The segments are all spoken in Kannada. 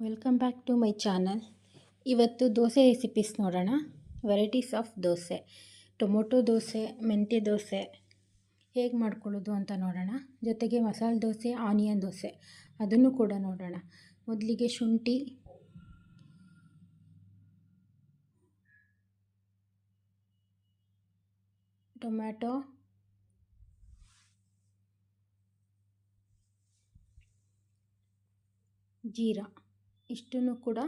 Welcome back to my channel. ಇವತ್ತು ದೋಸೆ ರೆಸಿಪೀಸ್ ನೋಡೋಣ. Varieties of dosa, tomato dosa, ಮೆಂತ್ಯ ದೋಸೆ ಹೇಗೆ ಮಾಡ್ಕೊಳ್ಳೋದು ಅಂತ ನೋಡೋಣ. ಜೊತೆಗೆ ಮಸಾಲೆ ದೋಸೆ, ಆನಿಯನ್ ದೋಸೆ ಅದನ್ನು ಕೂಡ ನೋಡೋಣ. ಮೊದಲಿಗೆ ಶುಂಠಿ, ಟೊಮ್ಯಾಟೊ, ಜೀರಾ ಇಷ್ಟನ್ನು ಕೂಡ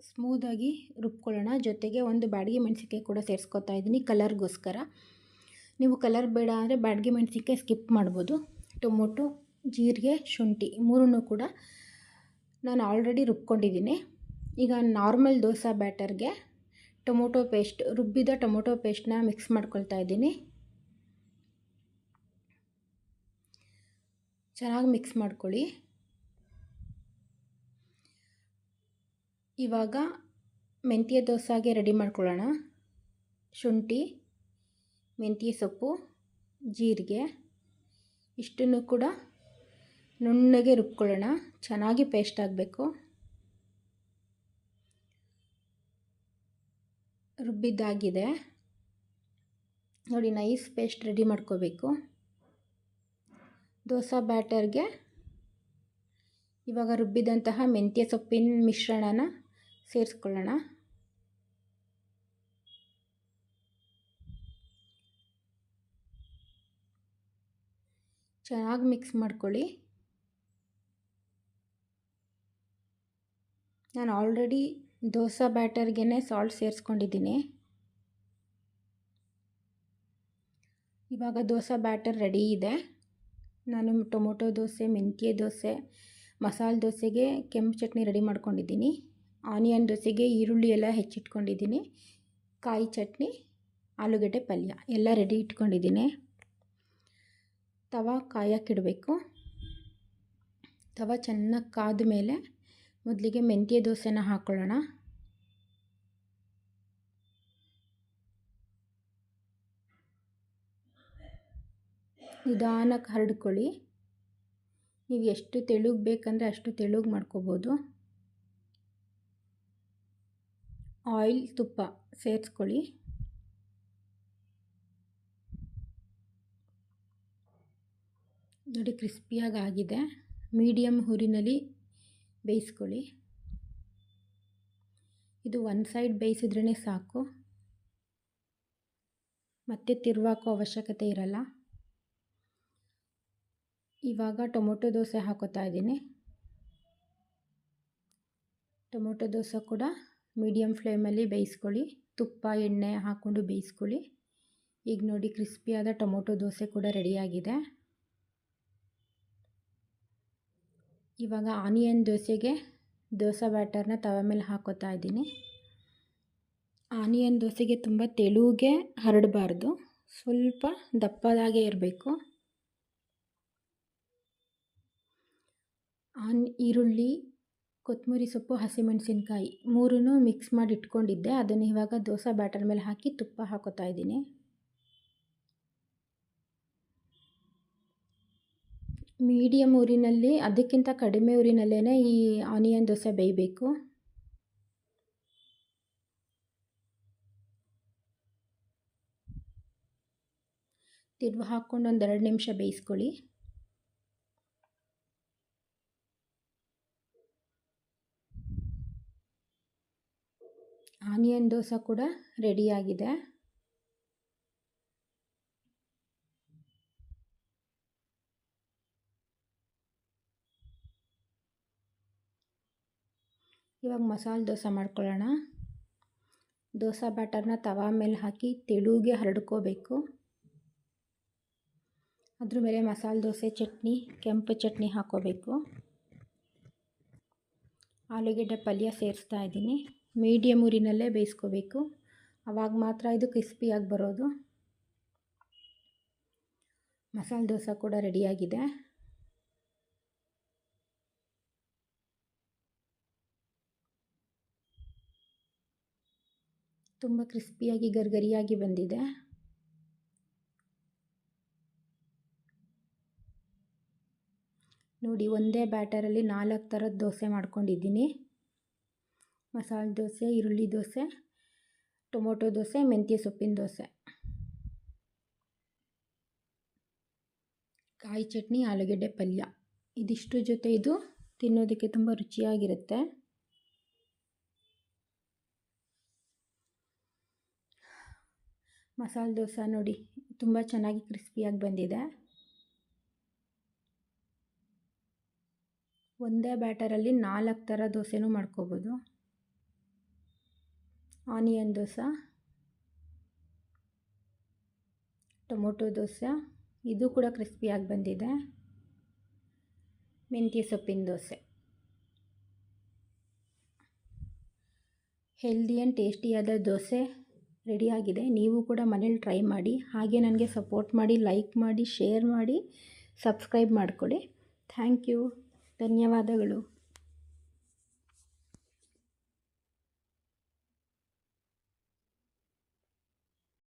ಸ್ಮೂದಾಗಿ ರುಬ್ಕೊಳ್ಳೋಣ. ಜೊತೆಗೆ ಒಂದು ಬ್ಯಾಡಗಿ ಮೆಣಸಿನ್ಕಾಯಿ ಕೂಡ ಸೇರಿಸ್ಕೊತಾ ಇದ್ದೀನಿ ಕಲರ್ಗೋಸ್ಕರ. ನೀವು ಕಲರ್ ಬೇಡ ಅಂದರೆ ಬ್ಯಾಡಗಿ ಮೆಣಸಿನ್ಕಾಯಿ ಸ್ಕಿಪ್ ಮಾಡ್ಬೋದು. ಟೊಮೊಟೊ, ಜೀರಿಗೆ, ಶುಂಠಿ ಮೂರನ್ನು ಕೂಡ ನಾನು ಆಲ್ರೆಡಿ ರುಬ್ಕೊಂಡಿದ್ದೀನಿ. ಈಗ ನಾರ್ಮಲ್ ದೋಸೆ ಬ್ಯಾಟರ್ಗೆ ಟೊಮೊಟೊ ಪೇಸ್ಟ್, ರುಬ್ಬಿದ ಟೊಮೊಟೊ ಪೇಸ್ಟ್ನ ಮಿಕ್ಸ್ ಮಾಡ್ಕೊಳ್ತಾ ಇದ್ದೀನಿ. ಚೆನ್ನಾಗಿ ಮಿಕ್ಸ್ ಮಾಡ್ಕೊಳ್ಳಿ. ಇವಾಗ ಮೆಂತ್ಯ ದೋಸೆಗೆ ರೆಡಿ ಮಾಡ್ಕೊಳ್ಳೋಣ. ಶುಂಠಿ, ಮೆಂತ್ಯ ಸೊಪ್ಪು, ಜೀರಿಗೆ ಇಷ್ಟನ್ನು ಕೂಡ ನುಣ್ಣಗೆ ರುಬ್ಕೊಳ್ಳೋಣ. ಚೆನ್ನಾಗಿ ಪೇಸ್ಟ್ ಆಗಬೇಕು. ರುಬ್ಬಿದ್ದಾಗಿದೆ ನೋಡಿ, ನೈಸ್ ಪೇಸ್ಟ್ ರೆಡಿ ಮಾಡ್ಕೋಬೇಕು. ದೋಸೆ ಬ್ಯಾಟರ್ಗೆ ಇವಾಗ ರುಬ್ಬಿದಂತಹ ಮೆಂತ್ಯ ಸೊಪ್ಪಿನ ಮಿಶ್ರಣನ ಸೇರಿಸ್ಕೊಳ್ಳೋಣ. ಚೆನ್ನಾಗಿ ಮಿಕ್ಸ್ ಮಾಡ್ಕೊಳ್ಳಿ. ನಾನು ಆಲ್ರೆಡಿ ದೋಸೆ ಬ್ಯಾಟರ್ಗೆ ಸಾಲ್ಟ್ ಸೇರಿಸ್ಕೊಂಡಿದ್ದೀನಿ. ಇವಾಗ ದೋಸೆ ಬ್ಯಾಟರ್ ರೆಡಿ ಇದೆ. ನಾನು ಟೊಮೊಟೊ ದೋಸೆ, ಮೆಂತ್ಯ ದೋಸೆ, ಮಸಾಲೆ ದೋಸೆಗೆ ಕೆಂಪು ಚಟ್ನಿ ರೆಡಿ ಮಾಡ್ಕೊಂಡಿದ್ದೀನಿ. ಆನಿಯನ್ ದೋಸೆಗೆ ಈರುಳ್ಳಿ ಎಲ್ಲ ಹೆಚ್ಚಿಟ್ಕೊಂಡಿದ್ದೀನಿ. ಕಾಯಿ ಚಟ್ನಿ, ಆಲೂಗಡ್ಡೆ ಪಲ್ಯ ಎಲ್ಲ ರೆಡಿ ಇಟ್ಕೊಂಡಿದ್ದೀನಿ. ತವ ಕಾಯಕ್ಕಿಡಬೇಕು. ತವ ಚೆನ್ನಾಗಿ ಕಾದ ಮೇಲೆ ಮೊದಲಿಗೆ ಮೆಂತ್ಯ ದೋಸೆನ ಹಾಕ್ಕೊಳ್ಳೋಣ. ನಿಧಾನಕ್ಕೆ ಹರಡ್ಕೊಳ್ಳಿ. ನೀವು ಎಷ್ಟು ತೆಳುಗೆ ಬೇಕಂದರೆ ಅಷ್ಟು ತೆಳುಗೆ ಮಾಡ್ಕೋಬೋದು. ಆಯಿಲ್, ತುಪ್ಪ ಸೇರಿಸ್ಕೊಳ್ಳಿ. ನೋಡಿ, ಕ್ರಿಸ್ಪಿಯಾಗಿ ಆಗಿದೆ. ಮೀಡಿಯಮ್ ಹುರಿನಲ್ಲಿ ಬೇಯಿಸ್ಕೊಳ್ಳಿ. ಇದು ಒಂದು ಸೈಡ್ ಬೇಯಿಸಿದ್ರೇ ಸಾಕು, ಮತ್ತೆ ತಿರುವಾಕೋ ಅವಶ್ಯಕತೆ ಇರಲ್ಲ. ಇವಾಗ ಟೊಮೊಟೊ ದೋಸೆ ಹಾಕೋತಾ ಇದ್ದೀನಿ. ಟೊಮೊಟೊ ದೋಸೆ ಕೂಡ ಮೀಡಿಯಮ್ ಫ್ಲೇಮಲ್ಲಿ ಬೇಯಿಸ್ಕೊಳ್ಳಿ. ತುಪ್ಪ, ಎಣ್ಣೆ ಹಾಕ್ಕೊಂಡು ಬೇಯಿಸ್ಕೊಳ್ಳಿ. ಈಗ ನೋಡಿ, ಕ್ರಿಸ್ಪಿಯಾದ ಟೊಮೊಟೊ ದೋಸೆ ಕೂಡ ರೆಡಿಯಾಗಿದೆ. ಇವಾಗ ಆನಿಯನ್ ದೋಸೆಗೆ ದೋಸೆ ಬ್ಯಾಟರ್ನ ತವ ಮೇಲೆ ಹಾಕೋತಾ ಇದ್ದೀನಿ. ಆನಿಯನ್ ದೋಸೆಗೆ ತುಂಬ ತೆಳುಗೆ ಹರಡಬಾರ್ದು, ಸ್ವಲ್ಪ ದಪ್ಪದಾಗೆ ಇರಬೇಕು. ಈರುಳ್ಳಿ, ಕೊತ್ತಂಬರಿ ಸೊಪ್ಪು, ಹಸಿಮೆಣಸಿನ್ಕಾಯಿ ಮೂರನ್ನು ಮಿಕ್ಸ್ ಮಾಡಿ ಇಟ್ಕೊಂಡಿದ್ದೆ. ಅದನ್ನು ಇವಾಗ ದೋಸೆ ಬ್ಯಾಟರ್ ಮೇಲೆ ಹಾಕಿ ತುಪ್ಪ ಹಾಕೋತಾ ಇದ್ದೀನಿ. ಮೀಡಿಯಮ್ ಉರಿನಲ್ಲಿ, ಅದಕ್ಕಿಂತ ಕಡಿಮೆ ಉರಿನಲ್ಲೇ ಈ ಆನಿಯನ್ ದೋಸೆ ಬೇಯಬೇಕು. ತಿರುವು ಹಾಕ್ಕೊಂಡು ಒಂದು 2 ನಿಮಿಷ ಬೇಯಿಸ್ಕೊಳ್ಳಿ. ಆನಿಯನ್ ದೋಸೆ ಕೂಡ ರೆಡಿಯಾಗಿದೆ. ಇವಾಗ ಮಸಾಲೆ ದೋಸೆ ಮಾಡ್ಕೊಳ್ಳೋಣ. ದೋಸೆ ಬ್ಯಾಟರ್ನ ತವ ಮೇಲೆ ಹಾಕಿ ತೆಳುಗೆ ಹರಡ್ಕೋಬೇಕು. ಅದ್ರ ಮೇಲೆ ಮಸಾಲೆ ದೋಸೆ ಚಟ್ನಿ, ಕೆಂಪು ಚಟ್ನಿ ಹಾಕ್ಕೋಬೇಕು. ಆಲೂಗಡ್ಡೆ ಪಲ್ಯ ಸೇರಿಸ್ತಾ ಇದ್ದೀನಿ. ಮೀಡಿಯಮ್ ಉರಿನಲ್ಲೇ ಬೇಯಿಸ್ಕೋಬೇಕು, ಆವಾಗ ಮಾತ್ರ ಇದು ಕ್ರಿಸ್ಪಿಯಾಗಿ ಬರೋದು. ಮಸಾಲೆ ದೋಸೆ ಕೂಡ ರೆಡಿಯಾಗಿದೆ. ತುಂಬ ಕ್ರಿಸ್ಪಿಯಾಗಿ ಗರಿಗರಿಯಾಗಿ ಬಂದಿದೆ. ನೋಡಿ, ನೋಡಿ ಒಂದೇ ಬ್ಯಾಟರಲ್ಲಿ 4 ಥರದ ದೋಸೆ ಮಾಡ್ಕೊಂಡಿದ್ದೀನಿ. ಮಸಾಲೆ ದೋಸೆ, ಈರುಳ್ಳಿ ದೋಸೆ, ಟೊಮೊಟೊ ದೋಸೆ, ಮೆಂತ್ಯ ಸೊಪ್ಪಿನ ದೋಸೆ, ಕಾಯಿ ಚಟ್ನಿ, ಆಲೂಗೆಡ್ಡೆ ಪಲ್ಯ. ಇದಿಷ್ಟು ಜೊತೆ ಇದು ತಿನ್ನೋದಕ್ಕೆ ತುಂಬ ರುಚಿಯಾಗಿರುತ್ತೆ. ಮಸಾಲೆ ದೋಸೆ ನೋಡಿ ತುಂಬ ಚೆನ್ನಾಗಿ ಕ್ರಿಸ್ಪಿಯಾಗಿ ಬಂದಿದೆ. ಒಂದೇ ಬ್ಯಾಟರಲ್ಲಿ 4 ಥರ ದೋಸೆನೂ ಮಾಡ್ಕೋಬೋದು. ಆನಿಯನ್ ದೋಸೆ, ಟೊಮೊಟೊ ದೋಸೆ, ಇದು ಕೂಡ ಕ್ರಿಸ್ಪಿಯಾಗಿ ಬಂದಿದೆ. ಮೆಂತ್ಯ ಸೊಪ್ಪಿನ ದೋಸೆ. ಹೆಲ್ದಿ ಆ್ಯಂಡ್ ಟೇಸ್ಟಿಯಾದ ದೋಸೆ ರೆಡಿಯಾಗಿದೆ. ನೀವು ಕೂಡ ಮನೇಲಿ ಟ್ರೈ ಮಾಡಿ. ಹಾಗೆ ನನಗೆ ಸಪೋರ್ಟ್ ಮಾಡಿ, ಲೈಕ್ ಮಾಡಿ, ಶೇರ್ ಮಾಡಿ, ಸಬ್ಸ್ಕ್ರೈಬ್ ಮಾಡಿಕೊಡಿ. Thank you. ಧನ್ಯವಾದಗಳು.